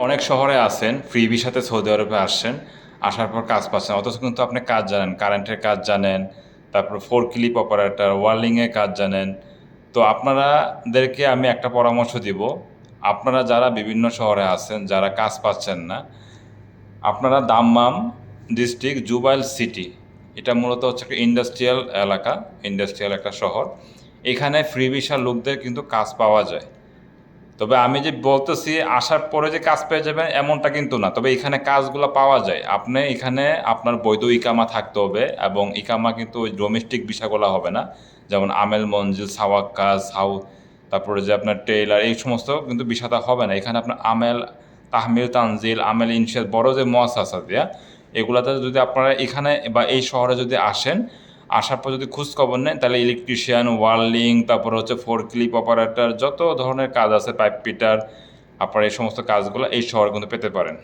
অনেক শহরে আছেন, ফ্রি ভিসাতে সৌদি আরবে আসছেন, আসার পর কাজ পাচ্ছেন, অথচ কিন্তু আপনি কাজ জানেন, কারেন্টের কাজ জানেন, তারপর ফোর ক্লিপ অপারেটর, ওয়ার্লিংয়ের কাজ জানেন। তো আপনারাদেরকে আমি একটা পরামর্শ দিব, আপনারা যারা বিভিন্ন শহরে আছেন, যারা কাজ পাচ্ছেন না, আপনারা দাম্মাম ডিস্ট্রিক্ট জুবাইল সিটি, এটা মূলত হচ্ছে একটা ইন্ডাস্ট্রিয়াল এলাকা, ইন্ডাস্ট্রিয়াল একটা শহর। এখানে ফ্রি ভিসা লোকদের কিন্তু কাজ পাওয়া যায়। তবে আমি যে বলতেছি আসার পরে যে কাজ পেয়ে যাবেন এমনটা কিন্তু না, তবে এখানে কাজগুলো পাওয়া যায়। আপনি এখানে আপনার বৈধ ইকামা থাকতে হবে, এবং ইকামা কিন্তু ওই ডোমেস্টিক বিষয়গুলো হবে না, যেমন আমেল মঞ্জিল, সাওয়াক কাজ, তারপরে যে আপনার টেইলার, এই সমস্ত কিন্তু বিষয়টা হবে না। এখানে আপনার আমেল, তাহমিল তানজিল, আমেল ইনশিয়াত, বড় যে মুআসাসা দিয়া, এগুলাতে যদি আপনারা এখানে বা এই শহরে যদি আসেন, আসার পর যদি খোঁজ খবর নেন, তাহলে ইলেকট্রিশিয়ান, ওয়ার্লিং, তারপর হচ্ছে ফোর ক্লিপ অপারেটর, যত ধরনের কাজ আছে, পাইপ পিটার, আপনার এই সমস্ত কাজগুলো এই শহরে কিন্তু পেতে পারেন।